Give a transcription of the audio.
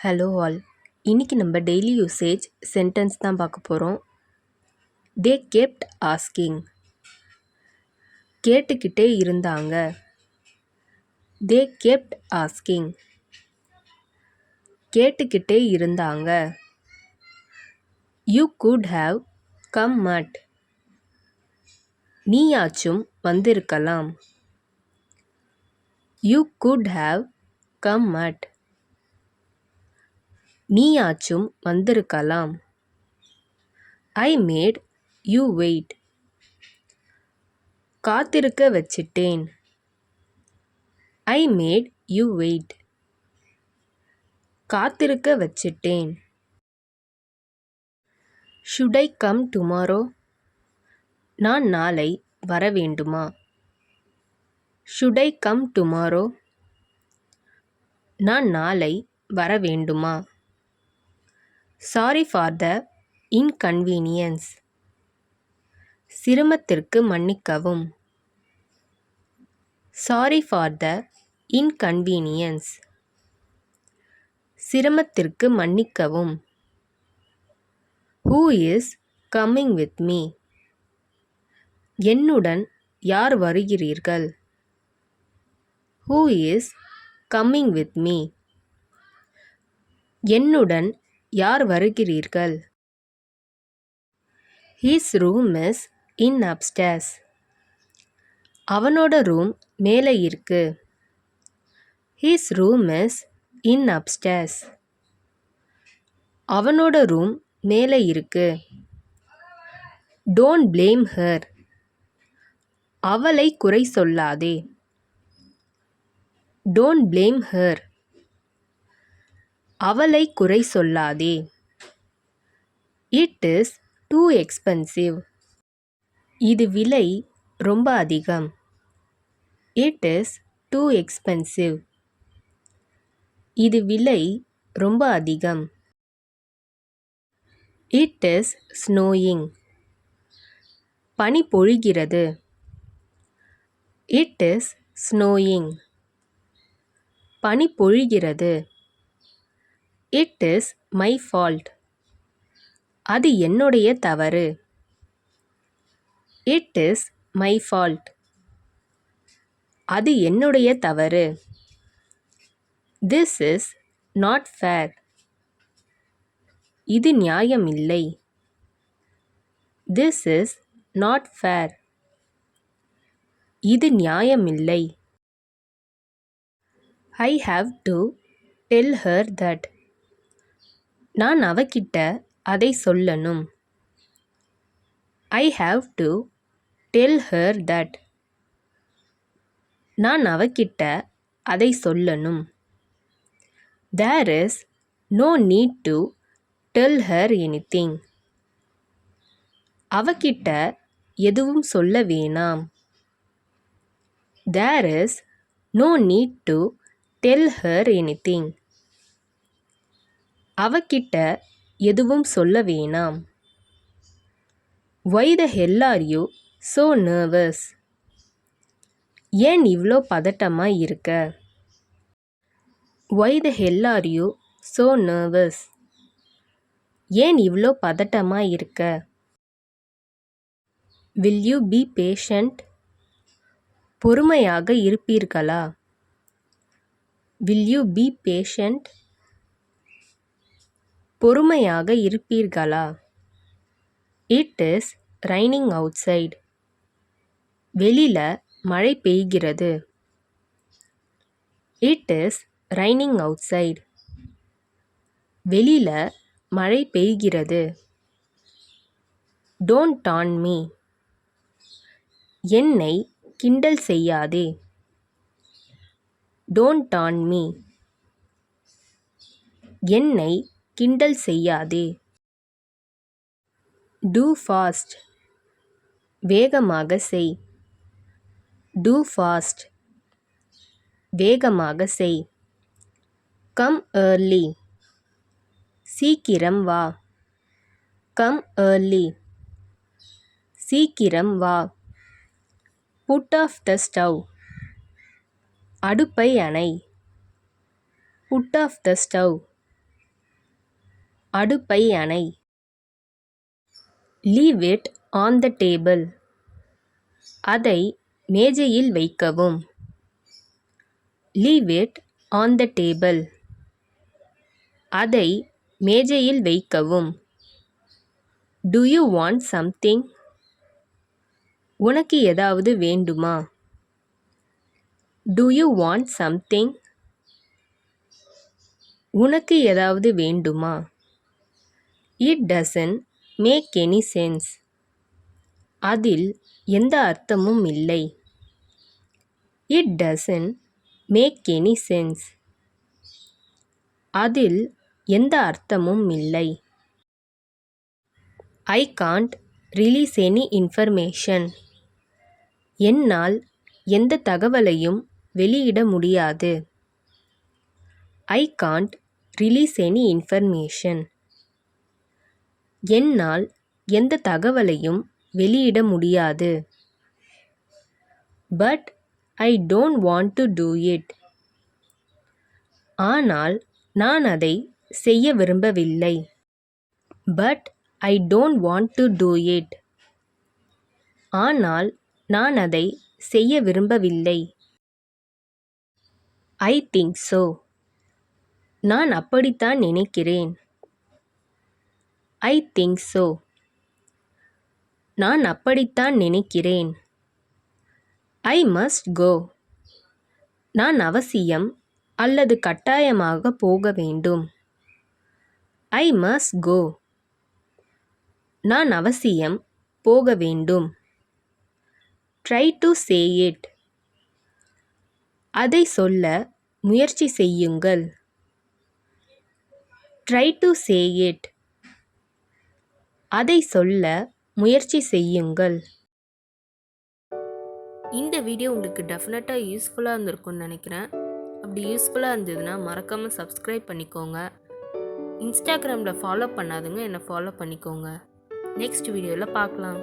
Hello all. இன்னைக்கு நம்ம daily usage sentence தான் பார்க்க போகிறோம். They kept asking. கேட்டுக்கிட்டே இருந்தாங்க. They kept asking. கேட்டுக்கிட்டே இருந்தாங்க. You could have come at. நீயாச்சும் வந்திருக்கலாம். You could have come at. நீயாச்சும் வந்திருக்கலாம். I made you wait. காத்திருக்க வச்சிட்டேன். I made you wait. காத்திருக்க வச்சிட்டேன். Should I come tomorrow? நான் நாளை வர வேண்டுமா? Should I come tomorrow? நான் நாளை வர வேண்டுமா? Sorry for the inconvenience. சிரமத்திற்கு மன்னிக்கவும். Sorry for the inconvenience. சிரமத்திற்கு மன்னிக்கவும். Who is coming with me? என்னுடன் யார் வருகிறீர்கள்? Who is coming with me? என்னுடன் யார் வருகிறீர்கள்? His room is in upstairs. அவனோட ரூம் மேலே இருக்கு. His room is in upstairs. அவனோட ரூம் மேலே இருக்கு. Don't blame her. அவளை குறை சொல்லாதே. Don't blame her. அவளை குறை சொல்லாதே. It is too expensive. இது விலை ரொம்ப அதிகம். It is too expensive. இது விலை ரொம்ப அதிகம். It is snowing. பனி பொழிகிறது. It is snowing. பனி பொழிகிறது. It is my fault. அது என்னுடைய தவறு. It is my fault. அது என்னுடைய தவறு. This is not fair. இது நியாயமில்லை. This is not fair. இது நியாயமில்லை. I have to tell her that. நான் அவகிட்ட அதை சொல்லணும். I have to tell her that. நான் அவகிட்ட அதை சொல்லணும். There is no need to tell her anything. அவகிட்ட எதுவும் சொல்ல வேணாம். There is no need to tell her anything. அவகிட்ட எதுவும் சொல்ல வேணாம். Why the hell are you so nervous? ஏன் இவ்வளோ பதட்டமா இருக்க? Why the hell are you so nervous? ஏன் இவ்வளோ பதட்டமா இருக்க? Will you be patient? பொறுமையாக இருப்பீர்களா? Will you be patient? பொறுமையாக இருப்பீர்களா? It is raining outside. வெளியில மழை பெய்கிறது. It is raining outside. வெளியில மழை பெய்கிறது. Don't taunt me. என்னை கிண்டல் செய்யாதே. Don't taunt me. என்னை கிண்டல் செய்யாதே. Do fast. வேகமாக செய். Do fast. வேகமாக செய். Come early. சீக்கிரம் வா. Come early. சீக்கிரம் வா. Put off the stove. அடுப்பை அணை. Put off the stove. அடுப்பை அணை. Leave it on the table. அதை மேஜையில் வைக்கவும். Leave it on the table. அதை மேஜையில் வைக்கவும். Do you want something? உனக்கு ஏதாவது வேண்டுமா? Do you want something? உனக்கு ஏதாவது வேண்டுமா? It doesn't make any sense. அதில் எந்த அர்த்தமும் இல்லை. It doesn't make any sense. அதில் எந்த அர்த்தமும் இல்லை. I can't release any information. என்னால் எந்த தகவலையும் வெளியிட முடியாது. I can't release any information. என்னால் எந்த தகவலையும் வெளியிட முடியாது. But I don't want to do it. ஆனால் நான் அதை செய்ய விரும்பவில்லை. But I don't want to do it. ஆனால் நான் அதை செய்ய விரும்பவில்லை. I think so. நான் அப்படித்தான் நினைக்கிறேன். I think so. நான் அப்படித்தான் நினைக்கிறேன். I must go. நான் அவசியம் அல்லது கட்டாயமாக போக வேண்டும். I must go. நான் அவசியம் போக வேண்டும். Try to say it. அதை சொல்ல முயற்சி செய்யுங்கள். Try to say it. அதை சொல்ல முயற்சி செய்யுங்கள். இந்த வீடியோ உங்களுக்கு டெஃபினட்டாக யூஸ்ஃபுல்லாக இருந்திருக்கும்னு நினைக்கிறேன். அப்படி யூஸ்ஃபுல்லாக இருந்ததுன்னா மறக்காமல் சப்ஸ்கிரைப் பண்ணிக்கோங்க. இன்ஸ்டாகிராமில் ஃபாலோ பண்ணாதுங்க, என்னை ஃபாலோ பண்ணிக்கோங்க. நெக்ஸ்ட் வீடியோவில் பார்க்கலாம்.